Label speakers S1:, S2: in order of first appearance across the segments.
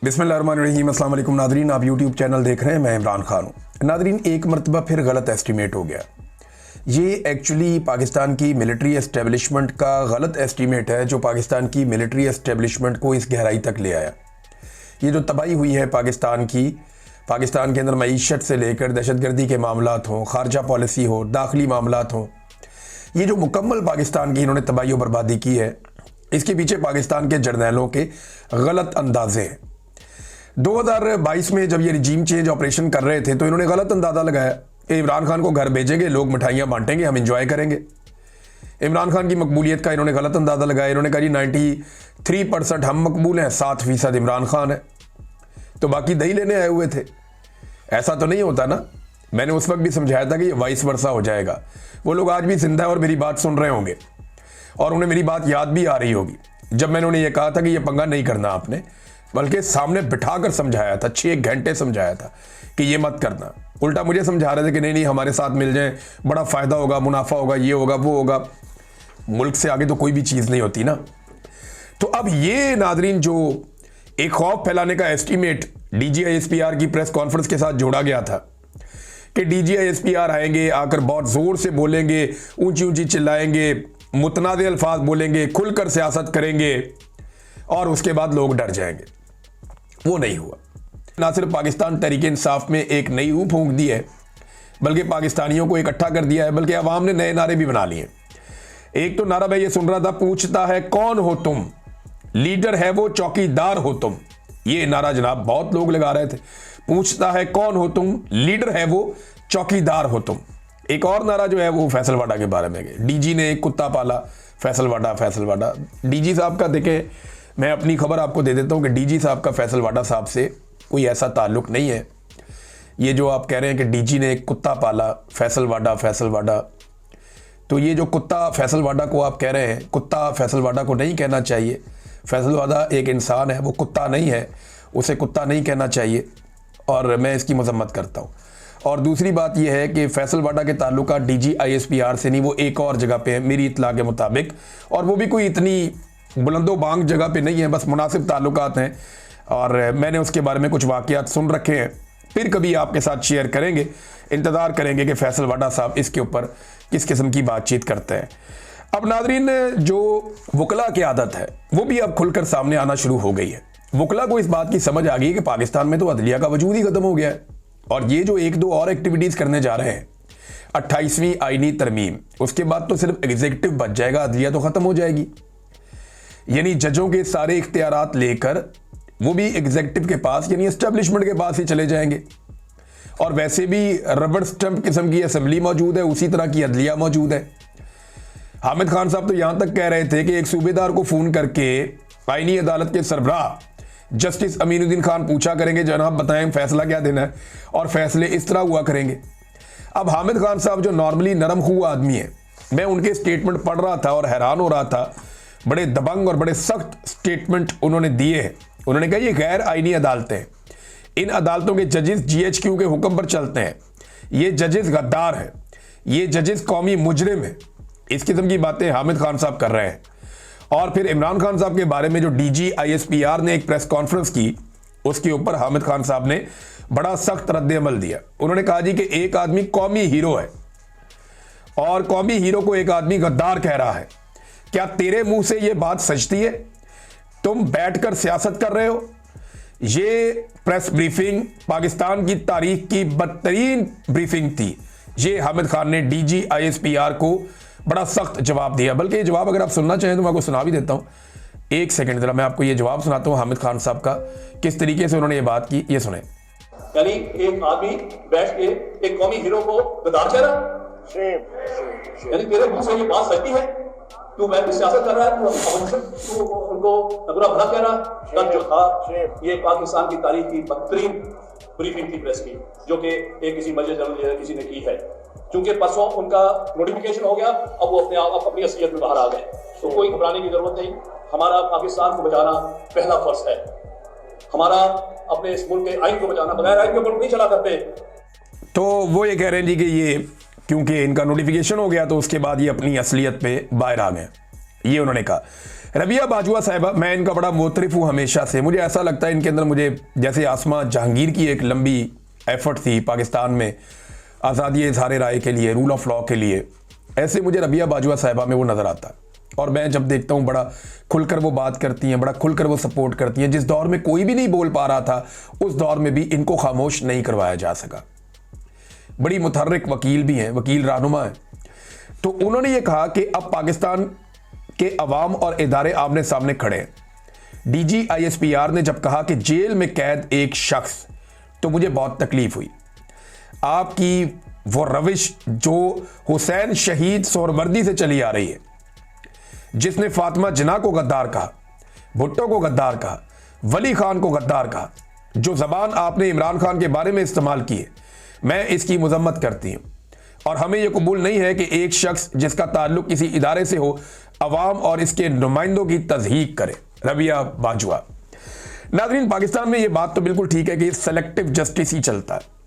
S1: बिस्मिल्लाहिर्रहमानिर्रहीम। अस्सलाम वालेकुम नादरीन, आप यूट्यूब चैनल देख रहे हैं, मैं इमरान खान हूँ। नादरीन, एक मरतबा फिर गलत एस्टीमेट हो गया। ये एक्चुअली पाकिस्तान की मिलिट्री एस्टेब्लिशमेंट का गलत एस्टीमेट है जो पाकिस्तान की मिलिट्री एस्टेब्लिशमेंट को इस गहराई तक ले आया। ये जो तबाही हुई है पाकिस्तान की, पाकिस्तान के अंदर मईशत से लेकर दहशतगर्दी के मामलात हों, खारजा पॉलिसी हो, दाखिली मामलात हों, ये जो मुकम्मल पाकिस्तान की इन्होंने तबाही और बर्बादी की है, इसके पीछे पाकिस्तान के जर्नैलों के गलत अंदाजे हैं। 2022 में जब ये रिजीम चेंज ऑपरेशन कर रहे थे तो इन्होंने गलत अंदाज़ा लगाया कि इमरान खान को घर भेजेंगे, लोग मिठाइयाँ बांटेंगे, हम इंजॉय करेंगे। इमरान खान की मकबूलियत का इन्होंने गलत अंदाज़ा लगाया। इन्होंने कहा जी 93% हम मकबूल हैं, 7% इमरान खान है, तो बाकी दही लेने आए हुए थे। ऐसा तो नहीं होता ना। मैंने उस वक्त भी समझाया था कि ये वाइस वर्सा हो जाएगा। वो लोग आज भी जिंदा है और मेरी बात सुन रहे होंगे और उन्हें मेरी बात याद भी आ रही होगी जब मैंने उन्हें यह कहा था कि ये पंगा नहीं करना आपने, बल्कि सामने बिठाकर समझाया था, 6 घंटे समझाया था कि ये मत करना। उल्टा मुझे समझा रहे थे कि नहीं नहीं हमारे साथ मिल जाए, बड़ा फ़ायदा होगा, मुनाफा होगा, ये होगा, वो होगा। मुल्क से आगे तो कोई भी चीज़ नहीं होती ना। तो अब ये नादरीन जो एक खौफ फैलाने का एस्टीमेट DGISPR की प्रेस कॉन्फ्रेंस के साथ जोड़ा गया था कि DGISPR आएंगे, आकर बहुत ज़ोर से बोलेंगे, ऊंची ऊंची चिल्लाएंगे, मुतनाज़े अल्फाज बोलेंगे, खुलकर सियासत करेंगे और उसके बाद लोग डर जाएंगे, वो नहीं हुआ। ना सिर्फ पाकिस्तान तहरीक इंसाफ में एक नई रूह फूंक दी है, बल्कि पाकिस्तानियों को इकट्ठा कर दिया है, बल्कि अवाम ने नए नारे भी बना लिए। एक तो नारा मैं ये सुन रहा था, पूछता है कौन हो तुम, लीडर है वो चौकीदार हो तुम। ये नारा जनाब बहुत लोग लगा रहे थे, पूछता है कौन हो तुम, लीडर है वो चौकीदार हो तुम। एक और नारा जो है वो फैसलवाडा के बारे में, डीजी ने एक कुत्ता पाला, फैसलवाडा फैसलवाडा। डीजी साहब का देखें, मैं अपनी खबर आपको दे देता हूं कि डीजी साहब का फैसलवाडा साहब से कोई ऐसा ताल्लुक नहीं है। ये जो आप कह रहे हैं कि डीजी ने एक कुत्ता पाला, फैसलवाडा फैसलवाडा, तो ये जो कुत्ता फैसलवाडा को आप कह रहे हैं, कुत्ता फैसलवाडा को नहीं कहना चाहिए। फैसलवाडा एक इंसान है, वो कुत्ता नहीं है, उसे कुत्ता नहीं कहना चाहिए और मैं इसकी मजम्मत करता हूँ। और दूसरी बात यह है कि फैसलवाडा के ताल्लुका DGISPR से नहीं, वो एक और जगह पे है मेरी इत्तला के मुताबिक, और वो भी कोई इतनी बुलंदो बांग जगह पे नहीं है, बस मुनासिब ताल्लुकात हैं और मैंने उसके बारे में कुछ वाक़यात सुन रखे हैं। फिर कभी आपके साथ शेयर करेंगे, इंतज़ार करेंगे कि फैसलवाडा साहब इसके ऊपर किस किस्म की बातचीत करते हैं। अब नादरीन, जो वकला की आदत है वो भी अब खुलकर सामने आना शुरू हो गई है। वकला को इस बात की समझ आ गई कि पाकिस्तान में तो अदलिया का वजूद ही खत्म हो गया है और ये जो 1-2 और एक्टिविटीज़ करने जा रहे हैं, 28वीं आईनी तरमीम, उसके बाद तो सिर्फ एग्जीक्यूटिव बच जाएगा, अदलिया तो ख़त्म हो जाएगी। यानी जजों के सारे इख्तियारात लेकर वो भी एग्जीक्यूटिव के पास, यानी एस्टेब्लिशमेंट के पास ही चले जाएंगे। और वैसे भी रबड़ स्टंप किस्म की असेंबली मौजूद है, उसी तरह की अदलिया मौजूद है। हामिद खान साहब तो यहां तक कह रहे थे कि एक सूबेदार को फ़ोन करके आईनी अदालत के सरबराह जस्टिस अमीनुद्दीन खान पूछा करेंगे, जनाब बताएं फैसला क्या देना है, और फैसले इस तरह हुआ करेंगे। अब हामिद खान साहब जो नॉर्मली नरम खूह आदमी है, मैं उनके स्टेटमेंट पढ़ रहा था और हैरान हो रहा था। बड़े दबंग और बड़े सख्त स्टेटमेंट उन्होंने दिए हैं। उन्होंने कहा ये गैर आईनी अदालतें हैं, इन अदालतों के जजेस GHQ के हुक्म पर चलते हैं, ये जजेस गद्दार हैं, ये जजेस कौमी मुजरिम है। इस किस्म की बातें हामिद खान साहब कर रहे हैं। और फिर इमरान खान साहब के बारे में जो DGISPR ने एक प्रेस कॉन्फ्रेंस की, उसके ऊपर हामिद खान साहब ने बड़ा सख्त रद्द-ए-अमल दिया। उन्होंने कहा जी कि एक आदमी कौमी हीरो है और कौमी हीरो को एक आदमी गद्दार कह रहा है। क्या तेरे मुंह से यह बात सचती है? तुम बैठकर सियासत कर रहे हो? ये प्रेस ब्रीफिंग पाकिस्तान की तारीख की बदतरीन ब्रीफिंग थी। ये हामिद खान ने DGISPR को बड़ा सख्त जवाब दिया। बल्कि ये जवाब अगर आप सुनना चाहें तो मैं आपको सुना भी देता हूं। एक सेकंड जरा मैं आपको ये जवाब सुनाता हूं हामिद खान साहब का, किस तरीके से उन्होंने ये बात की, ये सुने।
S2: यानी एक आदमी बैठ के एक कौमी हीरो को गद्दार कह रहा, यानी तेरे मुंह से ये बात सच्ची है? तू मैं सियासत कर रहा है, तू उनको बुरा भला कह रहा। तब जो था ये पाकिस्तान की तारीख की बदतरीन ब्रीफिंग थी प्रेस की, जो कि एक किसी मजलिस जनरल किसी ने की है। क्योंकि परसों उनका नोटिफिकेशन हो गया, अब वो अपने आप अपनी असलियत में बाहर आ गए, तो कोई घबराने की जरूरत नहीं। हमारा पाकिस्तान को बचाना पहला फर्ज है, हमारा अपने इस मुल्क के आइन को बचाना, बगैर आइन के मुल्क नहीं चला करते।
S1: तो वो ये कह रहे हैं जी कि ये क्योंकि इनका नोटिफिकेशन हो गया तो उसके बाद ये अपनी असलियत पे बाहर आ गए। ये उन्होंने कहा। रबिया बाजवा साहिबा, मैं इनका बड़ा मोतरिफ हूँ हमेशा से। मुझे ऐसा लगता है इनके अंदर, मुझे जैसे आसमा जहांगीर की एक लंबी एफर्ट थी पाकिस्तान में आज़ादी इज़हार राय के लिए, रूल ऑफ लॉ के लिए, ऐसे मुझे रबिया बाजवा साहिबा में वो नज़र आता है। और मैं जब देखता हूँ बड़ा खुलकर वो बात करती हैं, बड़ा खुलकर वो सपोर्ट करती हैं। जिस दौर में कोई भी नहीं बोल पा रहा था, उस दौर में भी इनको खामोश नहीं करवाया जा सका। बड़ी मुतहर्रिक वकील भी हैं, वकील रहनुमा हैं। तो उन्होंने ये कहा कि अब पाकिस्तान के अवाम और इदारे आमने सामने खड़े हैं। डीजी ISPR ने जब कहा कि जेल में कैद एक शख्स, तो मुझे बहुत तकलीफ हुई। आपकी वो रविश जो हुसैन शहीद सोहरवर्दी से चली आ रही है, जिसने फातिमा जिन्ना को गद्दार कहा, भुट्टो को गद्दार कहा, वली खान को गद्दार कहा, जो जबान आपने इमरान खान के बारे में इस्तेमाल की है, मैं इसकी मजम्मत करती हूं। और हमें यह कबूल नहीं है कि एक शख्स जिसका ताल्लुक किसी इदारे से हो, अवाम और इसके नुमाइंदों की तज़हीक करे। रबिया बाजवा। नाज़रीन, पाकिस्तान में यह बात तो बिल्कुल ठीक है कि सेलेक्टिव जस्टिस ही चलता है।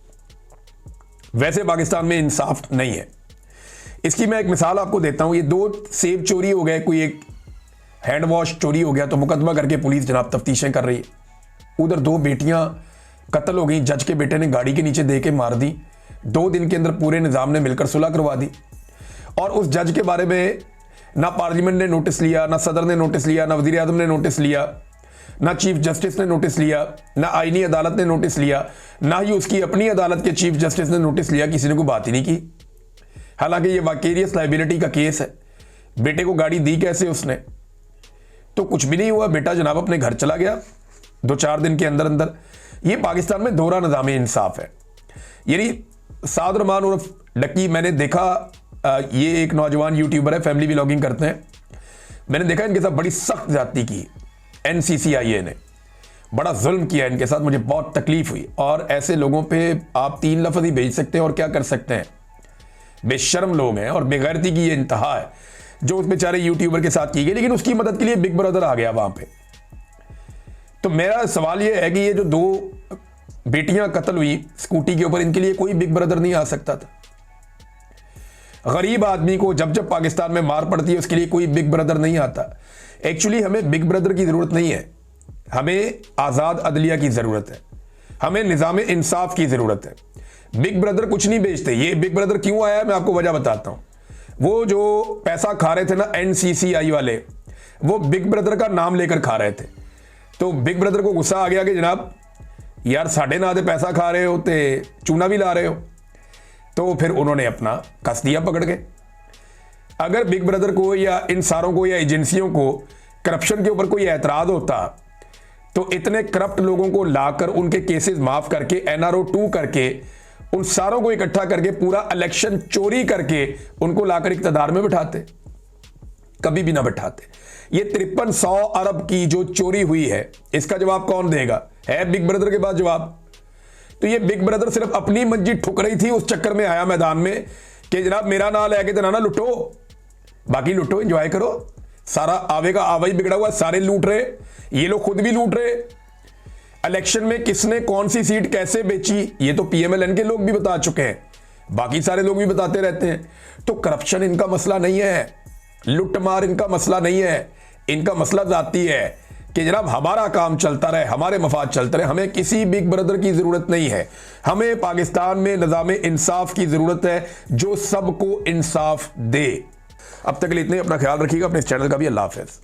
S1: वैसे पाकिस्तान में इंसाफ नहीं है। इसकी मैं एक मिसाल आपको देता हूं। ये 2 सेब चोरी हो गए, कोई एक हैंड वॉश चोरी हो गया, तो मुकदमा करके पुलिस जनाब तफ्तीशें कर रही है। उधर 2 बेटियां कत्ल हो गई, जज के बेटे ने गाड़ी के नीचे दे के मार दी। 2 दिन के अंदर पूरे निज़ाम ने मिलकर सुलह करवा दी। और उस जज के बारे में ना पार्लियामेंट ने नोटिस लिया, ना सदर ने नोटिस लिया, ना वज़ीर आज़म ने नोटिस लिया, ना चीफ जस्टिस ने नोटिस लिया, ना आईनी अदालत ने नोटिस लिया, ना ही उसकी अपनी अदालत के चीफ जस्टिस ने नोटिस लिया। किसी ने कोई बात ही नहीं की। हालांकि ये वाकेरियस लाइबिलिटी का केस है। बेटे को गाड़ी दी कैसे उसने, तो कुछ भी नहीं हुआ। बेटा जनाब अपने घर चला गया 2-4 दिन के अंदर अंदर। ये पाकिस्तान में दोहरा निज़ाम इंसाफ है। यानी साद रहमान उर्फ डक्की, मैंने देखा ये एक नौजवान यूट्यूबर है, फैमिली व्लॉगिंग करते हैं। मैंने देखा इनके साथ बड़ी सख्त ज्यादती की NCCIA ने, बड़ा जुल्म किया इनके साथ। मुझे बहुत तकलीफ हुई। और ऐसे लोगों पे आप 3 लफ्ज़ ही भेज सकते हैं और क्या कर सकते हैं। बेशर्म लोग हैं और बेगैरती की ये इंतहा है जो उस बेचारे यूट्यूबर के साथ की गई। लेकिन उसकी मदद के लिए बिग ब्रदर आ गया वहां पे। तो मेरा सवाल ये है कि ये जो 2 बेटियां कत्ल हुई स्कूटी के ऊपर, इनके लिए कोई बिग ब्रदर नहीं आ सकता था? गरीब आदमी को जब जब पाकिस्तान में मार पड़ती है, उसके लिए कोई बिग ब्रदर नहीं आता। एक्चुअली हमें बिग ब्रदर की जरूरत नहीं है, हमें आजाद अदलिया की जरूरत है, हमें निजाम इंसाफ की जरूरत है। बिग ब्रदर कुछ नहीं बेचते। ये बिग ब्रदर क्यों आया, मैं आपको वजह बताता हूं। वो जो पैसा खा रहे थे ना NCCI वाले, वो बिग ब्रदर का नाम लेकर खा रहे थे। तो बिग ब्रदर को गुस्सा आ गया कि जनाब यार साढ़े ना दे पैसा खा रहे हो, ते चूना भी ला रहे हो। तो फिर उन्होंने अपना कस दिया पकड़ के। अगर बिग ब्रदर को या इन सारों को या एजेंसियों को करप्शन के ऊपर कोई एतराज होता, तो इतने करप्ट लोगों को लाकर उनके केसेस माफ करके NRO 2 करके उन सारों को इकट्ठा करके पूरा इलेक्शन चोरी करके उनको लाकर इक्तदार में बिठाते। कभी भी ना बिठाते। ये 5300 अरब की जो चोरी हुई है, इसका जवाब कौन देगा? है बिग ब्रदर के पास जवाब? तो ये बिग ब्रदर सिर्फ अपनी मंजी ठुक रही थी, उस चक्कर में आया मैदान में कि जनाब मेरा नाम लेके तो ना लुटो, बाकी लुटो, एंजॉय करो। सारा आवेगा आवाई बिगड़ा हुआ, सारे लूट रहे, ये लोग खुद भी लूट रहे। इलेक्शन में किसने कौन सी सीट कैसे बेची, ये तो PMLN के लोग भी बता चुके हैं, बाकी सारे लोग भी बताते रहते हैं। तो करप्शन इनका मसला नहीं है, लुटमार इनका मसला नहीं है। इनका मसला जाती है कि जनाब हमारा काम चलता रहे, हमारे मफाद चलते रहे, हमें किसी बिग ब्रदर की जरूरत नहीं है। हमें पाकिस्तान में निज़ाम इंसाफ की जरूरत है जो सबको इंसाफ दे। अब तक के लिए इतने, अपना ख्याल रखिएगा, अपने इस चैनल का भी। अल्लाह हाफ़िज़।